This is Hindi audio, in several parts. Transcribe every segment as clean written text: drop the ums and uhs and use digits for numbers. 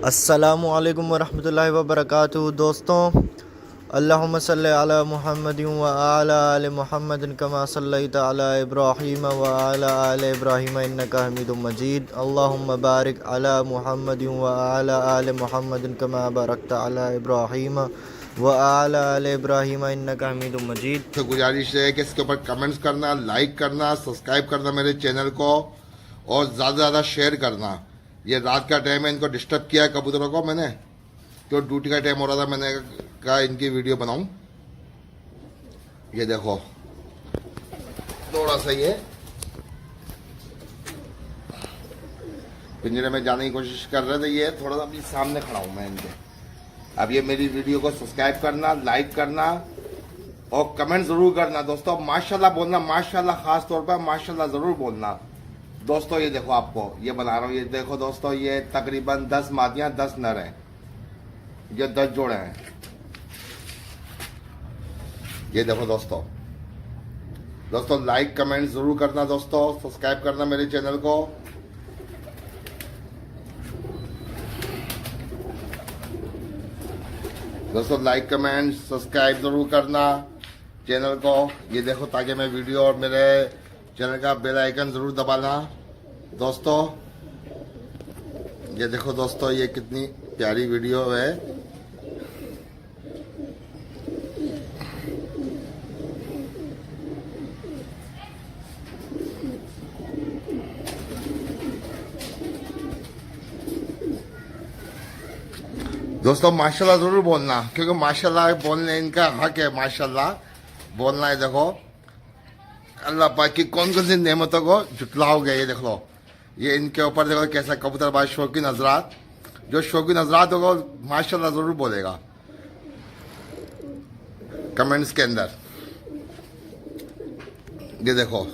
अस्सलामु अलैकुम वरहमतुल्लाहि वबरकातुहू। दोस्तों, अल्लाहुम्मा सल्लि अला मुहम्मदिन व अला आलि मुहम्मदिन कमा सल्लैता अला इब्राहीम व अला आलि इब्राहीम इन्नका हमीदुम मजीद। अल्लाहुम्मा बारिक अला मुहम्मदिन व अला आलि मुहम्मदिन कमा बारकता अला इब्राहीम व अला आलि इब्राहीम इन्नका हमीदुम मजीद। तो गुजारिश है कि इसके ऊपर कमेंट्स करना, लाइक करना, सब्सक्राइब करना मेरे चैनल को और ज़्यादा से ज़्यादा शेयर करना। ये रात का टाइम है, इनको डिस्टर्ब किया है कबूतरों को मैंने, तो ड्यूटी का टाइम हो रहा था, मैंने कहा इनकी वीडियो बनाऊं। ये देखो थोड़ा सा ये पिंजरे में जाने की कोशिश कर रहे थे, ये थोड़ा सा अभी सामने खड़ा हूं मैं इनके। अब ये मेरी वीडियो को सब्सक्राइब करना, लाइक करना और कमेंट जरूर करना। दोस्तों माशाल्लाह बोलना, माशाल्लाह खास तौर पर माशाल्लाह जरूर बोलना। दोस्तों ये देखो, आपको ये बना रहा हूँ, ये देखो दोस्तों, ये तकरीबन 10 मादियां 10 नर हैं, ये 10 जोड़े हैं। ये देखो दोस्तों, लाइक कमेंट जरूर करना, दोस्तों सब्सक्राइब करना मेरे चैनल को। दोस्तों लाइक कमेंट सब्सक्राइब जरूर करना चैनल को। ये देखो, ताकि मैं वीडियो और मेरे चैनल का बेल आइकन जरूर दबाना। दोस्तों ये देखो दोस्तों, ये कितनी प्यारी वीडियो है। दोस्तों माशाल्लाह जरूर बोलना, क्योंकि माशाल्लाह बोलने इनका हक है, माशाल्लाह बोलना है। देखो अल्लाह पाक की कौन कौन सी नेमतों को जुटलाओगे। ये देख लो, ये इनके ऊपर देखो कैसा कबूतरबाज शौकीन हजरात, जो शौकीन हजरात होगा माशाल्लाह जरूर बोलेगा कमेंट्स के अंदर। ये देखो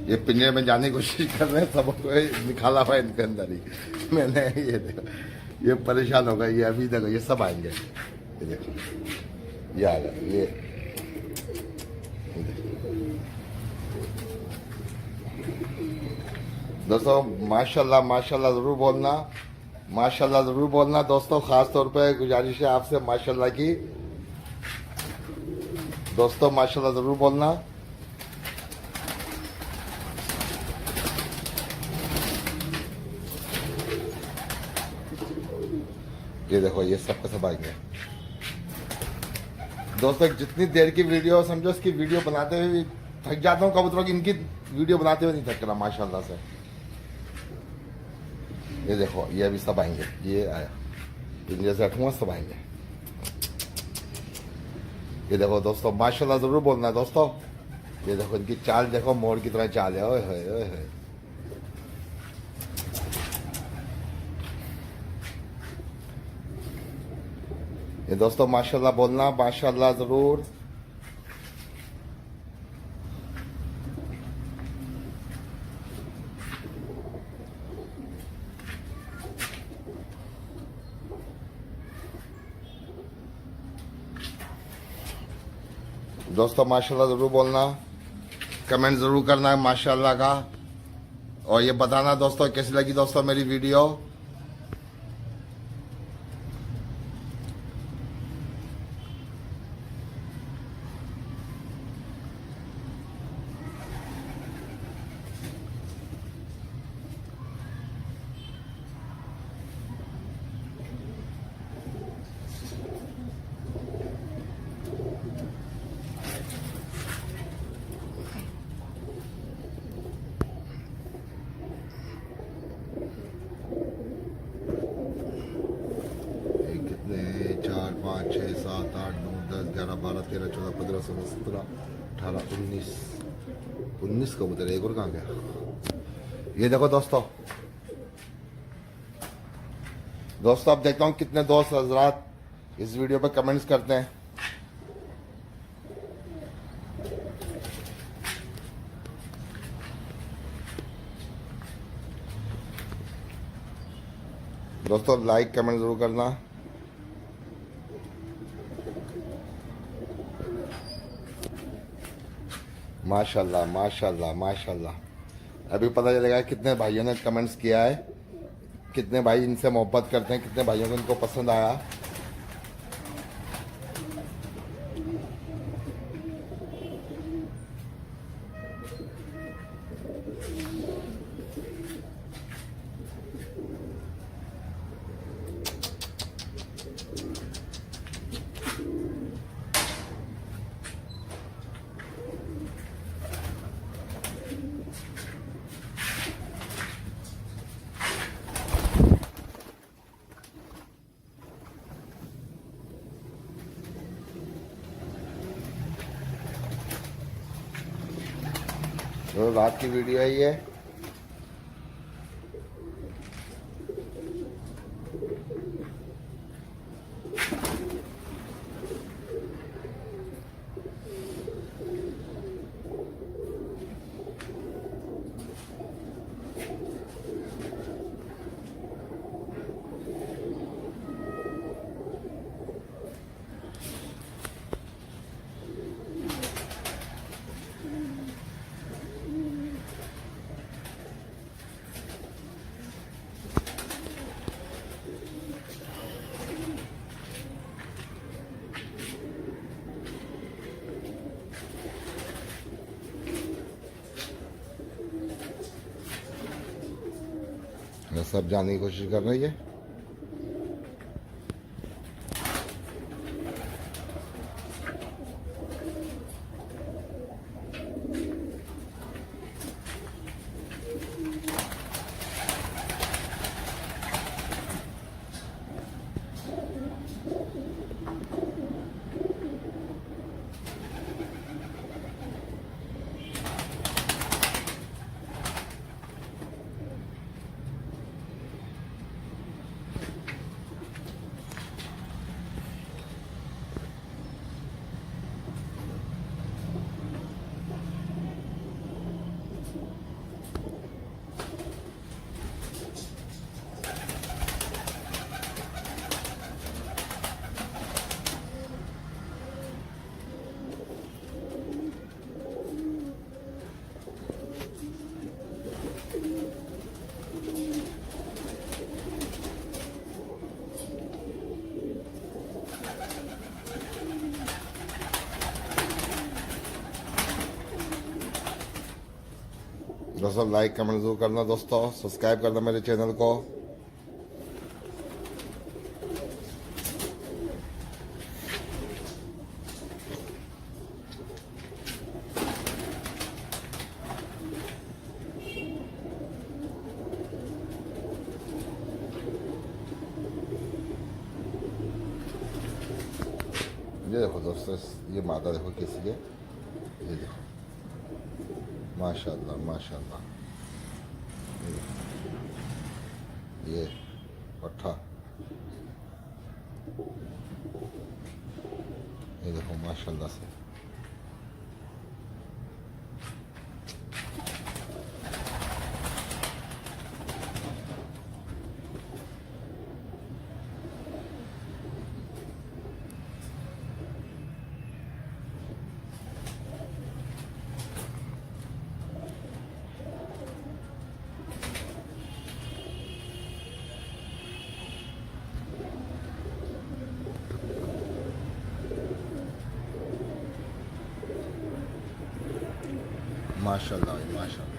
ये पिंजरे में जाने की कोशिश कर रहे हैं, सबको निकाला हुआ इनके अंदर ही मैंने। ये देखो, ये परेशान हो गए, ये अभी देखो ये सब आएंगे। ये देखो ये आ गए, ये दोस्तों माशाल्लाह माशाल्लाह जरूर बोलना, माशाल्लाह जरूर बोलना। दोस्तों खास तौर पे गुजारिश है आपसे माशाल्लाह की। दोस्तों माशाल्लाह जरूर बोलना। ये देखो ये सब का सब आएंगे। दोस्तों जितनी देर की वीडियो समझो, इसकी वीडियो बनाते हुए थक जाता हूँ कबूतरों की, इनकी वीडियो बनाते हुए नहीं थक रहा माशाल्लाह से। ये देखो ये अभी सब आएंगे, ये आया पिंजरे से हटूंगा, सब आएंगे। ये देखो दोस्तों माशाल्लाह जरूर बोलना दोस्तों। ये देखो इनकी चाल देखो, मोर की तरह चाल है। ओए होए ओए होए। ये दोस्तों माशाल्लाह बोलना, माशाल्लाह जरूर। दोस्तों माशाल्लाह जरूर बोलना, कमेंट जरूर करना माशाल्लाह का, और ये बताना दोस्तों कैसी लगी दोस्तों मेरी वीडियो। कितने 4 5 6 7 8 9 10 11 12 13 14 15 16 17 18 19 कबूतर, एक और कहाँ गया। ये देखो दोस्तों, अब देखता हूँ कितने दोस्त हजरात इस वीडियो पे कमेंट्स करते हैं। दोस्तों लाइक कमेंट जरूर करना। माशाल्लाह माशाल्लाह माशाल्लाह। अभी पता चलेगा कितने भाइयों ने कमेंट्स किया है, कितने भाई इनसे मोहब्बत करते हैं, कितने भाइयों को इनको पसंद आया। तो रात की वीडियो है ये। ये सब जानने की कोशिश कर रही है। दोस्तों लाइक कमेंट जरूर करना, दोस्तों सब्सक्राइब करना मेरे चैनल को। ये देखो दोस्तों, ये मादा देखो कैसी है, ये देखो माशाल्लाह माशाल्लाह। ये पट्ठा, ये देखो माशाल्लाह से। माशाल्लाह माशाल्लाह।